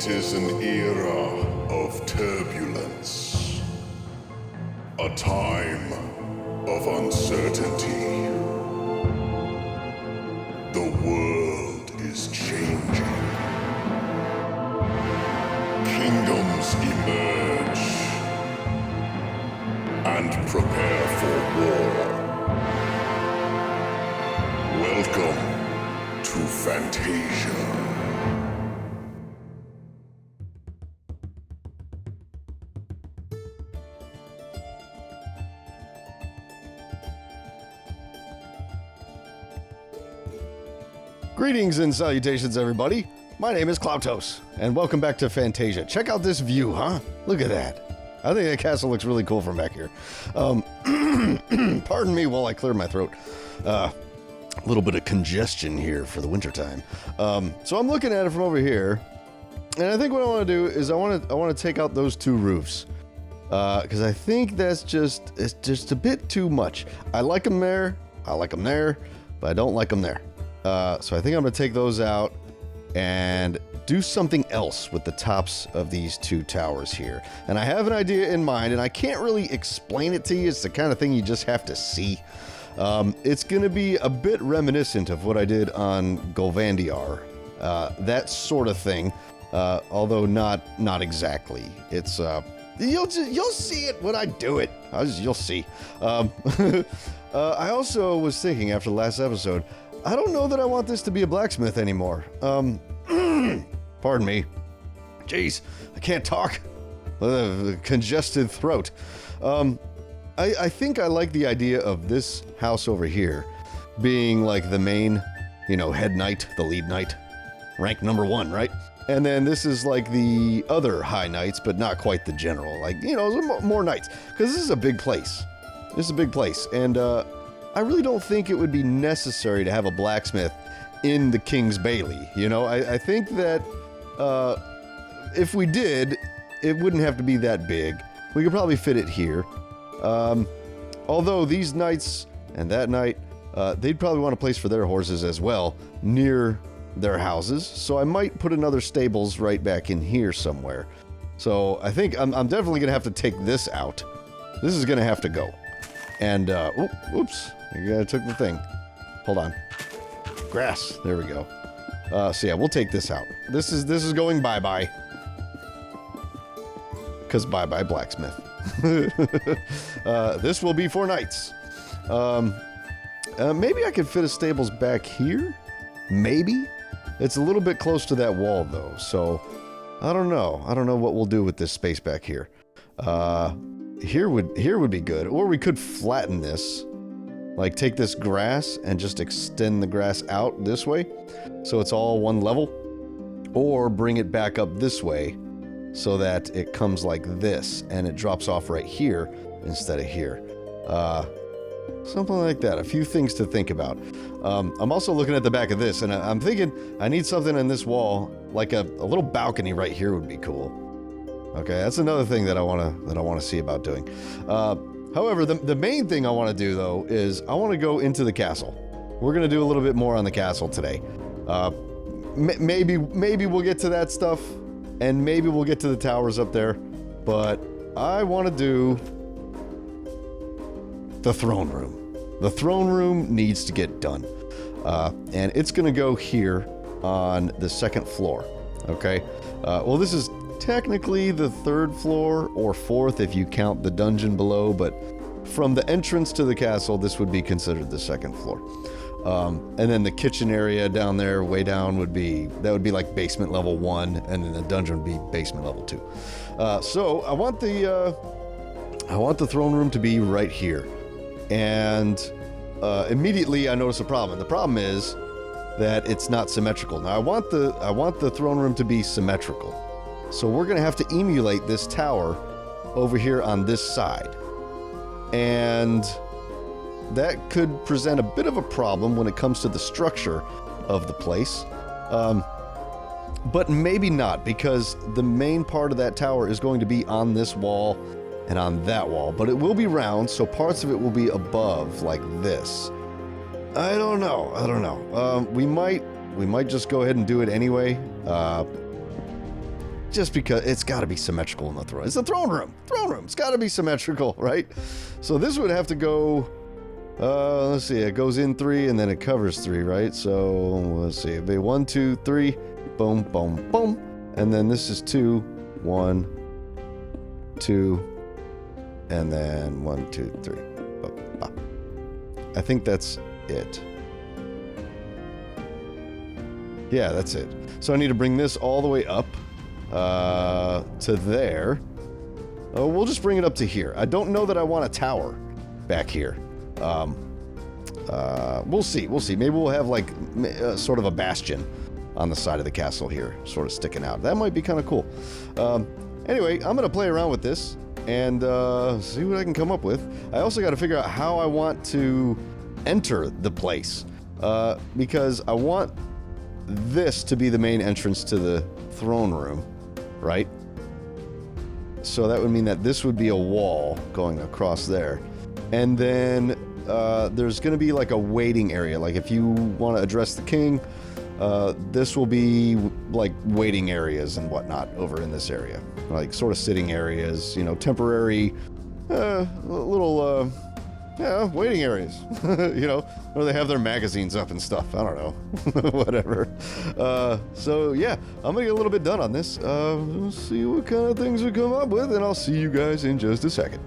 It is an era of turbulence, a time of uncertainty. The world is changing. Kingdoms emerge and prepare for war. Welcome to Fantasia. Greetings and salutations, everybody. My name is Cloutos, and welcome back to Fantasia. Check out this view, huh? Look at that. I think the castle looks really cool from back here. Pardon me while I clear my throat. A little bit of congestion here for the wintertime. So I'm looking at it from over here, and I think what I want to do is I want to take out those two roofs. Because I think it's just a bit too much. I like them there, but I don't like them there. So I think I'm going to take those out and do something else with the tops of these two towers here. And I have an idea in mind, and I can't really explain it to you. It's the kind of thing you just have to see. It's going to be a bit reminiscent of what I did on Golvandiar. That sort of thing, although not exactly. It's you'll see it when I do it. You'll see. I also was thinking after the last episode, I don't know that I want this to be a blacksmith anymore. Pardon me. Jeez, I can't talk. Congested throat. I think I like the idea of this house over here being like the main, head knight, the lead knight, rank number 1, right? And then this is like the other high knights, but not quite the general. Like, more knights. Because this is a big place. And, I really don't think it would be necessary to have a blacksmith in the King's Bailey. I think that if we did, it wouldn't have to be that big. We could probably fit it here. Although these knights and that knight, they'd probably want a place for their horses as well, near their houses. So I might put another stables right back in here somewhere. So I think I'm definitely going to have to take this out. This is going to have to go. And, oops. I took the thing. Hold on. Grass. There we go. So yeah, we'll take this out. This is going bye-bye. Because bye-bye blacksmith. This will be for knights. Maybe I could fit a stables back here? Maybe? It's a little bit close to that wall, though, so I don't know. I don't know what we'll do with this space back here. Here would be good. Or we could flatten this. Like, take this grass and just extend the grass out this way, so it's all one level. Or bring it back up this way, so that it comes like this, and it drops off right here instead of here. Something like that. A few things to think about. I'm also looking at the back of this, and I'm thinking I need something in this wall, like a little balcony right here would be cool. Okay, that's another thing that I want to see about doing. However, the main thing I want to do, though, is I want to go into the castle. We're going to do a little bit more on the castle today. Maybe we'll get to that stuff, and maybe we'll get to the towers up there, but I want to do the throne room. The throne room needs to get done, and it's going to go here on the second floor, okay? Well, this is technically the third floor, or fourth if you count the dungeon below, but from the entrance to the castle, this would be considered the second floor. And then the kitchen area down there, way down, would be like basement level 1, and then the dungeon would be basement level 2. So I want the throne room to be right here. And immediately I notice a problem. The problem is that it's not symmetrical. Now I want the throne room to be symmetrical. So we're going to have to emulate this tower over here on this side. And that could present a bit of a problem when it comes to the structure of the place. But maybe not, because the main part of that tower is going to be on this wall and on that wall. But it will be round, so parts of it will be above, like this. I don't know. We might just go ahead and do it anyway. just because it's got to be symmetrical in the throne. It's the throne room. Throne room. It's got to be symmetrical, right? So this would have to go. Let's see. It goes in 3 and then it covers 3, right? So let's see. It'd be 1, 2, 3. Boom, boom, boom. And then this is 2, 1, 2, and then 1, 2, 3. I think that's it. Yeah, that's it. So I need to bring this all the way up to there. Oh, we'll just bring it up to here. I don't know that I want a tower back here. We'll see. We'll see. Maybe we'll have like sort of a bastion on the side of the castle here, sort of sticking out. That might be kind of cool. Anyway, I'm going to play around with this and see what I can come up with. I also got to figure out how I want to enter the place because I want this to be the main entrance to the throne room, right? So that would mean that this would be a wall going across there. And then there's going to be like a waiting area. Like if you want to address the king, this will be like waiting areas and whatnot over in this area. Like sort of sitting areas, you know, temporary, little, waiting areas, you know, where they have their magazines up and stuff. I don't know, whatever. So yeah, I'm gonna get a little bit done on this. Let's see what kind of things we come up with, and I'll see you guys in just a second.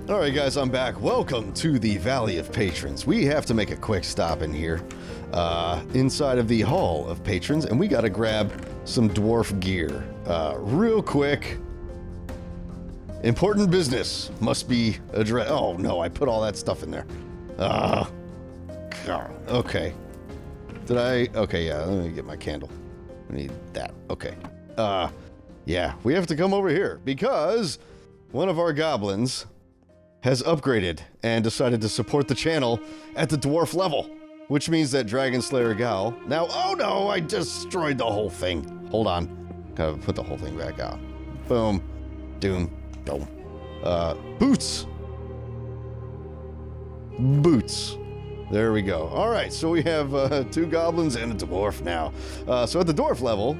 All right, guys, I'm back. Welcome to the Valley of Patrons. We have to make a quick stop in here, inside of the Hall of Patrons, and we got to grab some dwarf gear, real quick. Important business must be addressed. Oh no, I put all that stuff in there. Okay. Did I? Okay, yeah, let me get my candle. I need that. Okay. Yeah, we have to come over here because one of our goblins has upgraded and decided to support the channel at the dwarf level, which means that Dragon Slayer Gal now, oh no, I destroyed the whole thing. Hold on. Gotta put the whole thing back out. Boom. Doom. Boom. Boots. Boots. There we go. All right, so we have 2 goblins and a dwarf now. So at the dwarf level,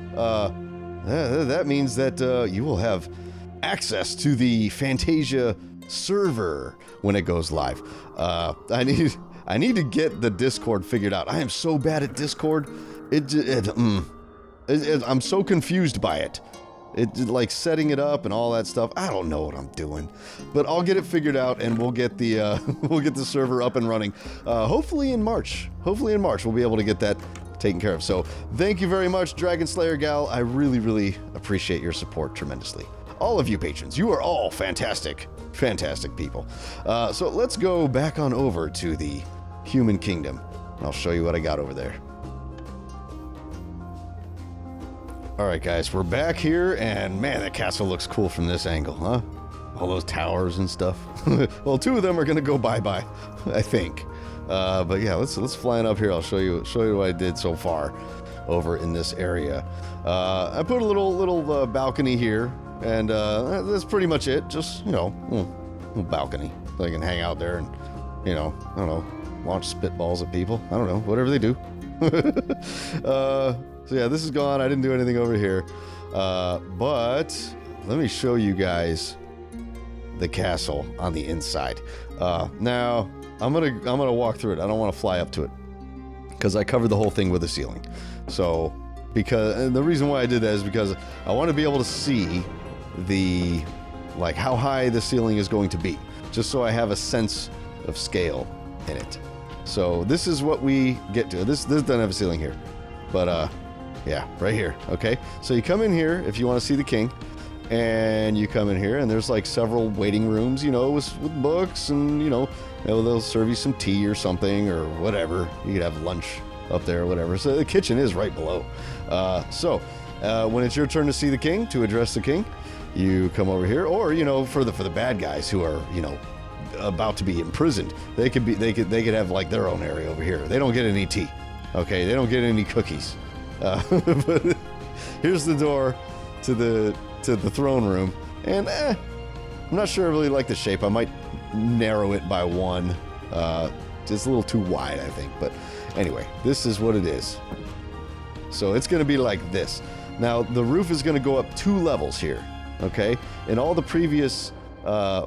that means that you will have access to the Fantasia server when it goes live. I need to get the Discord figured out. I am so bad at Discord. I'm so confused by it. Like setting it up and all that stuff. I don't know what I'm doing, but I'll get it figured out and we'll get the we'll get the server up and running. Hopefully in March. Hopefully in March we'll be able to get that taken care of. So thank you very much, Dragon Slayer Gal. I really, really appreciate your support tremendously. All of you patrons, you are all fantastic, fantastic people. So let's go back on over to the Human Kingdom. I'll show you what I got over there. All right, guys, we're back here, and man, that castle looks cool from this angle, huh? All those towers and stuff. Well, 2 of them are gonna go bye-bye, I think. But yeah, let's fly on up here. I'll show you what I did so far over in this area. I put a little balcony here, and that's pretty much it. Just, you know, a balcony so I can hang out there and, you know, I don't know, launch spitballs at people. I don't know, whatever they do. So yeah, this is gone. I didn't do anything over here. But let me show you guys the castle on the inside. Now I'm gonna walk through it. I don't want to fly up to it because I covered the whole thing with a ceiling. So and the reason why I did that is because I want to be able to see like how high the ceiling is going to be, just so I have a sense of scale in it. So this is what we get to. This doesn't have a ceiling here, but yeah, right here. Okay, so you come in here if you want to see the king, and you come in here, and there's like several waiting rooms, you know, with books, and you know, they'll serve you some tea or something or whatever. You could have lunch up there or whatever. So the kitchen is right below. So when it's your turn to see the king, to address the king, you come over here, or you know, for the bad guys who are, you know, about to be imprisoned, they could have like their own area over here. They don't get any tea. Okay, they don't get any cookies. But here's the door to the throne room, and I'm not sure I really like the shape. I might narrow it by 1. It's a little too wide, I think. But anyway, this is what it is. So it's going to be like this. Now, the roof is going to go up 2 levels here, okay? In all the previous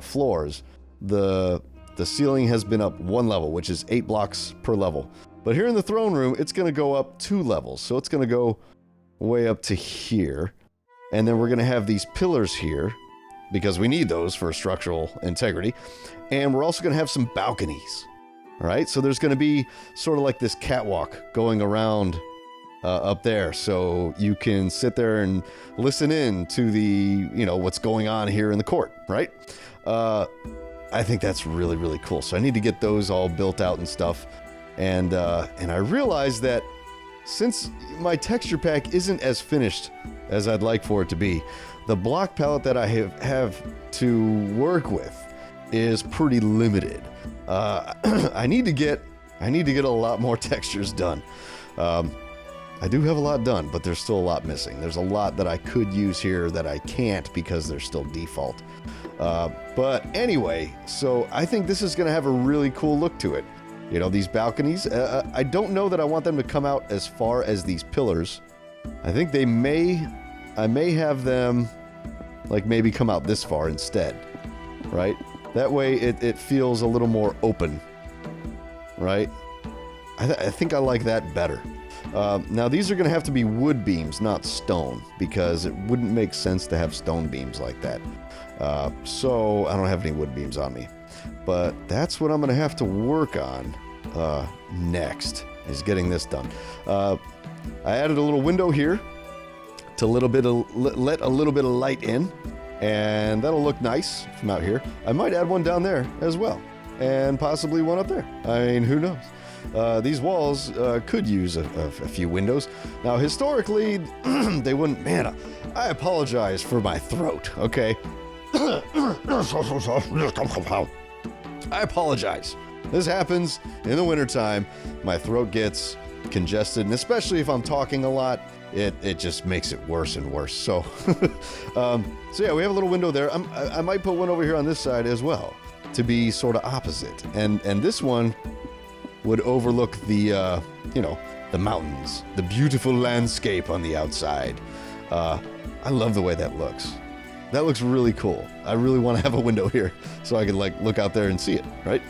floors, the ceiling has been up 1 level, which is 8 blocks per level. But here in the throne room, it's going to go up 2 levels. So it's going to go way up to here. And then we're going to have these pillars here, because we need those for structural integrity. And we're also going to have some balconies. All right, so there's going to be sort of like this catwalk going around up there, so you can sit there and listen in to the, what's going on here in the court, right? I think that's really, really cool. So I need to get those all built out and stuff. And I realized that since my texture pack isn't as finished as I'd like for it to be, the block palette that I have to work with is pretty limited. I need to get a lot more textures done. I do have a lot done, but there's still a lot missing. There's a lot that I could use here that I can't because they're still default. But anyway, so I think this is going to have a really cool look to it. These balconies, I don't know that I want them to come out as far as these pillars. I think I may have them like maybe come out this far instead, right? That way it feels a little more open, right? I think I like that better. Now these are going to have to be wood beams, not stone, because it wouldn't make sense to have stone beams like that. So I don't have any wood beams on me. But that's what I'm going to have to work on next, is getting this done. I added a little window here to let a little bit of light in, and that'll look nice from out here. I might add one down there as well, and possibly one up there. I mean, who knows? These walls could use a few windows. Now, historically, they wouldn't... Man, I apologize for my throat, okay? I apologize. This happens in the wintertime. My throat gets congested, and especially if I'm talking a lot, it just makes it worse and worse. So, so yeah, we have a little window there. I might put one over here on this side as well to be sort of opposite. And this one would overlook the, the mountains, the beautiful landscape on the outside. I love the way that looks. That looks really cool. I really want to have a window here so I can look out there and see it, right?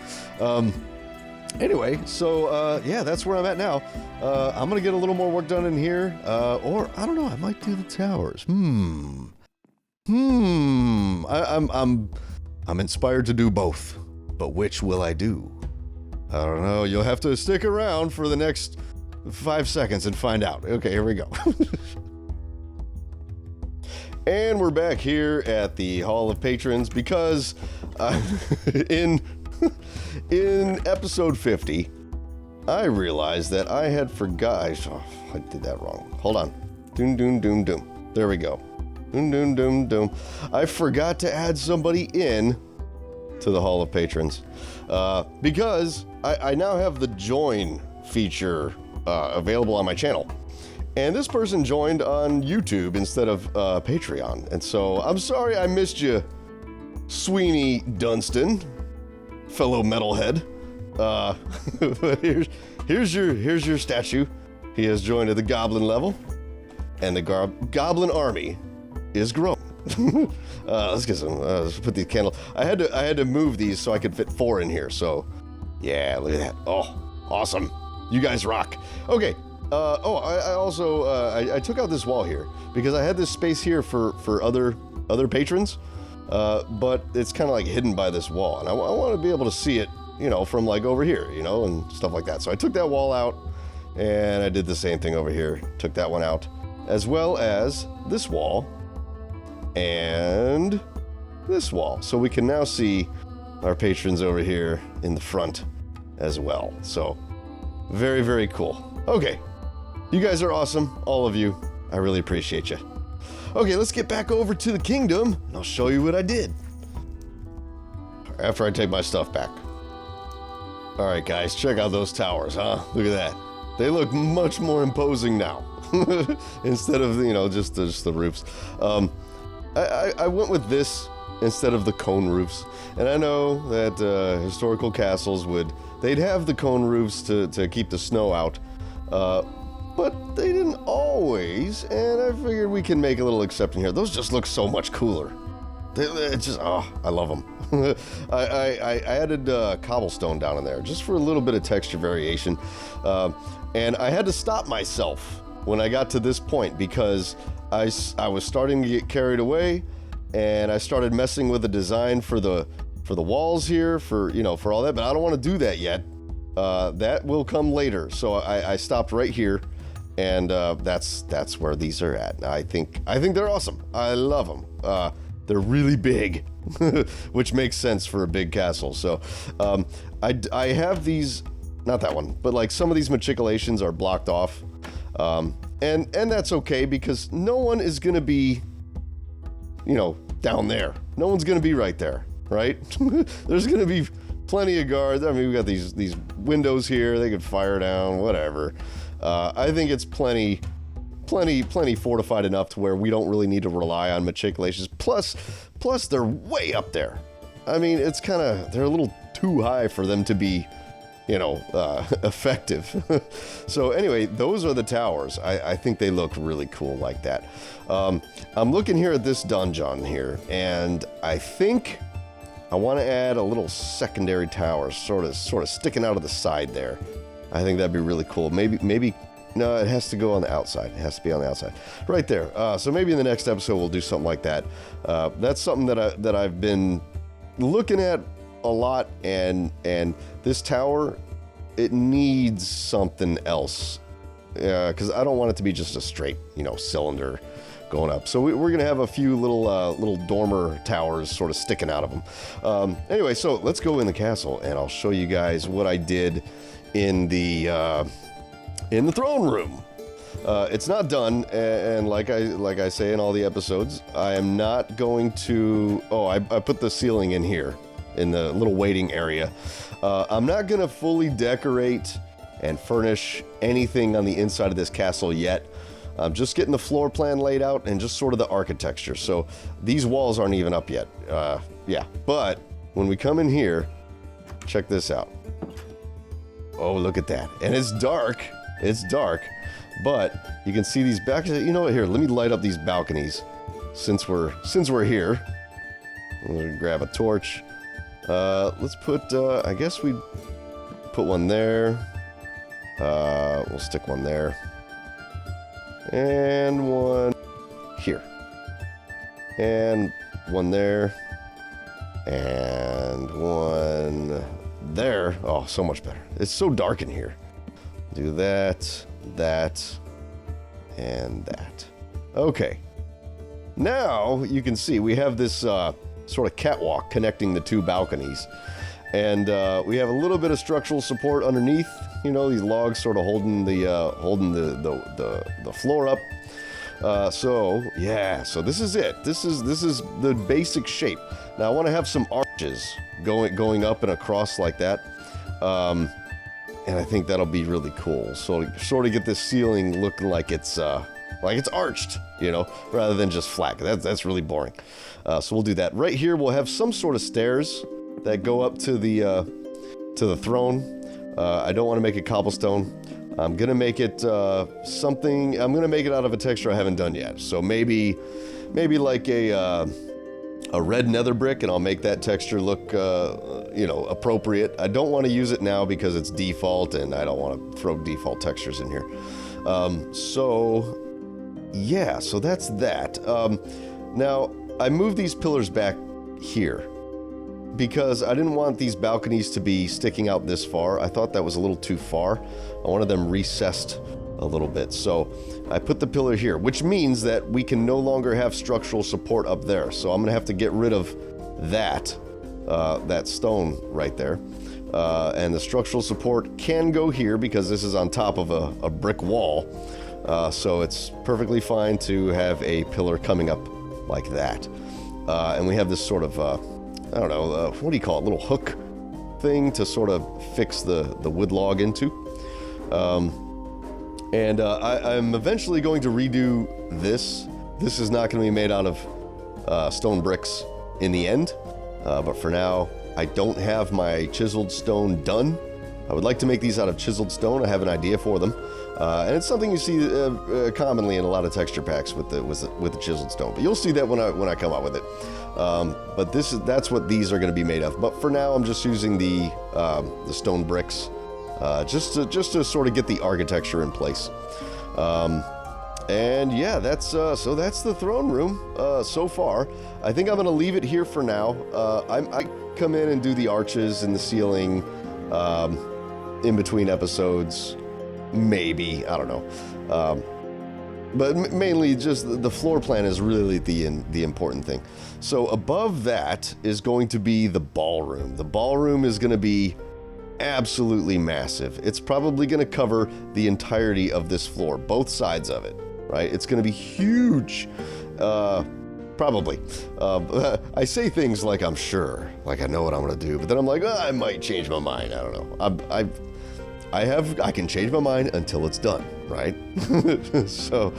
Anyway, so yeah, that's where I'm at now. I'm gonna get a little more work done in here, or I don't know, I might do the towers. I'm inspired to do both, but which will I do? I don't know. You'll have to stick around for the next 5 seconds and find out. Okay, here we go. And we're back here at the Hall of Patrons because in episode 50, I realized that I had forgot. Oh, I did that wrong. Hold on. Doom, doom, doom, doom. There we go. Doom, doom, doom, doom. I forgot to add somebody in to the Hall of Patrons because I now have the join feature available on my channel. And this person joined on YouTube instead of Patreon. And so I'm sorry I missed you, Sweeney Dunstan, fellow metalhead. But here's your statue. He has joined at the goblin level, and the goblin army is growing. Let's get some. Let's put these candles. I had to move these so I could fit 4 in here. So yeah, look at that. Oh, awesome! You guys rock. Okay. I also I took out this wall here because I had this space here for other patrons, but it's kind of like hidden by this wall, and I want to be able to see it, from like over here, and stuff like that. So I took that wall out, and I did the same thing over here. Took that one out, as well as this wall and this wall, so we can now see our patrons over here in the front as well. So very, very cool. Okay. You guys are awesome, all of you. I really appreciate you. Okay, let's get back over to the kingdom, and I'll show you what I did after I take my stuff back. All right, guys, check out those towers, huh? Look at that. They look much more imposing now, instead of, just the roofs. I went with this instead of the cone roofs, and I know that historical castles they'd have the cone roofs to keep the snow out. But they didn't always, and I figured we can make a little exception here. Those just look so much cooler. It's just, I love them. I added cobblestone down in there just for a little bit of texture variation. And I had to stop myself when I got to this point because I was starting to get carried away, and I started messing with the design for the walls here, for all that, but I don't want to do that yet. That will come later. So I stopped right here, and that's where these are at. I think they're awesome. I love them. They're really big, which makes sense for a big castle. So I have these, not that one, but like some of these matriculations are blocked off. And that's okay because no one is going to be, down there. No one's going to be right there, right? There's going to be plenty of guards. I mean, we've got these windows here. They could fire down, whatever. I think it's plenty fortified enough to where we don't really need to rely on matriculations. Plus they're way up there. I mean, they're a little too high for them to be, effective. So anyway, those are the towers. I think they look really cool like that. I'm looking here at this dungeon here, and I think I want to add a little secondary tower, sort of sticking out of the side there. I think that'd be really cool. Maybe. No, it has to go on the outside. It has to be on the outside. Right there. So maybe in the next episode we'll do something like that. That's something that I've been looking at a lot, and this tower, it needs something else. Because I don't want it to be just a straight, cylinder going up. So we're going to have a few little dormer towers sort of sticking out of them. Anyway, so let's go in the castle, and I'll show you guys what I did in the throne room. It's not done, and like I say in all the episodes, I am not going to... I put the ceiling in here, in the little waiting area. I'm not going to fully decorate and furnish anything on the inside of this castle yet. I'm just getting the floor plan laid out and just sort of the architecture. So these walls aren't even up yet. Yeah, but when we come in here, check this out. Oh, look at that. And it's dark. It's dark, but you can see these back. You know what? Here, let me light up these balconies. Since we're here, I'm gonna grab a torch. Let's put. I guess we put one there. We'll stick one there, and one here, and one there, and one there. Oh, so much better. It's so dark in here. Do that, and that. Okay. Now you can see we have this sort of catwalk connecting the two balconies, and we have a little bit of structural support underneath. These logs sort of holding the floor up. So this is it. This is the basic shape. Now I want to have some arches going up and across like that. And I think that'll be really cool. So sort of get this ceiling looking like it's arched, rather than just flat. That's really boring. So we'll do that. Right here we'll have some sort of stairs that go up to the throne. I don't want to make it cobblestone. I'm gonna make it something. I'm gonna make it out of a texture I haven't done yet. So maybe like a red nether brick, and I'll make that texture look, appropriate. I don't want to use it now because it's default, and I don't want to throw default textures in here. So that's that. Now, I moved these pillars back here because I didn't want these balconies to be sticking out this far. I thought that was a little too far. I wanted them recessed a little bit. So I put the pillar here, which means that we can no longer have structural support up there. So I'm gonna have to get rid of that stone right there. And the structural support can go here because this is on top of a brick wall. So it's perfectly fine to have a pillar coming up like that. And we have this sort of, what do you call it? Little hook thing to sort of fix the wood log into. And I'm eventually going to redo this. This is not going to be made out of stone bricks in the end. But for now, I don't have my chiseled stone done. I would like to make these out of chiseled stone. I have an idea for them. And it's something you see commonly in a lot of texture packs with the chiseled stone. But you'll see that when I come out with it. But that's what these are going to be made of. But for now, I'm just using the stone bricks, just to sort of get the architecture in place. And yeah, that's the throne room so far. I think I'm going to leave it here for now. I come in and do the arches and the ceiling in between episodes. Maybe, I don't know. But mainly just the floor plan is really the important thing. So above that is going to be the ballroom. The ballroom is going to be absolutely massive. It's probably going to cover the entirety of this floor, both sides of it, right? It's going to be huge. Probably. I say things like I'm sure, like I know what I'm going to do, but then I'm like, I might change my mind. I don't know. I can change my mind until it's done, right? So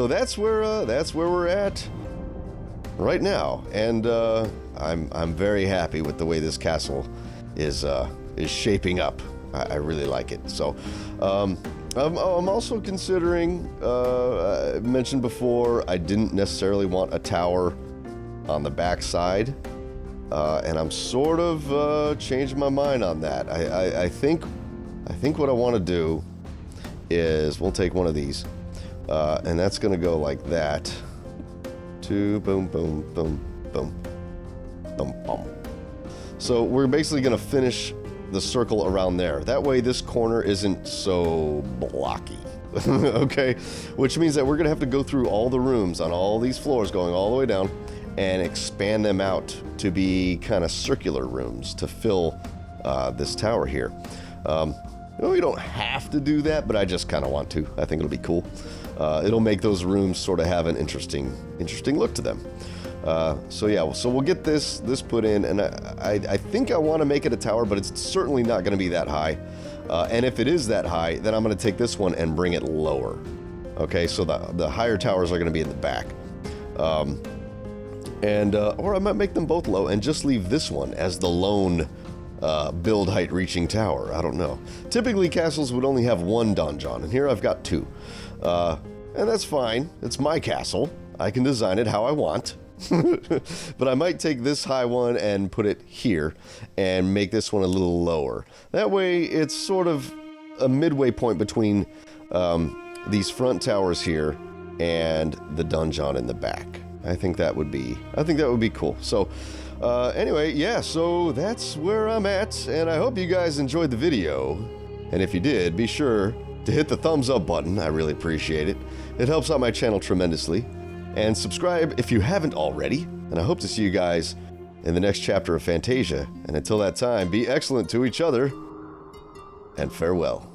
that's where we're at right now, and I'm very happy with the way this castle is shaping up. I really like it. So I'm also considering. I mentioned before I didn't necessarily want a tower on the back side, and I'm sort of changed my mind on that. I think what I want to do is we'll take one of these, and that's going to go like that. Boom, boom, boom, boom, boom, boom. So we're basically going to finish the circle around there. That way this corner isn't so blocky. Okay? Which means that we're going to have to go through all the rooms on all these floors going all the way down and expand them out to be kind of circular rooms to fill this tower here. We don't have to do that, but I just kind of want to. I think it'll be cool. It'll make those rooms sort of have an interesting look to them. So we'll get this put in, and I think I want to make it a tower, but it's certainly not going to be that high. And if it is that high, then I'm going to take this one and bring it lower. Okay, so the higher towers are going to be in the back. Or I might make them both low and just leave this one as the lone build height reaching tower. I don't know. Typically castles would only have one donjon, and here I've got two. And that's fine. It's my castle. I can design it how I want. But I might take this high one and put it here and make this one a little lower. That way it's sort of a midway point between these front towers here and the donjon in the back. I think that would be cool. So anyway, yeah, so that's where I'm at, and I hope you guys enjoyed the video. And if you did, be sure to hit the thumbs up button. I really appreciate it. It helps out my channel tremendously. And subscribe if you haven't already. And I hope to see you guys in the next chapter of Fantasia. And until that time, be excellent to each other, and farewell.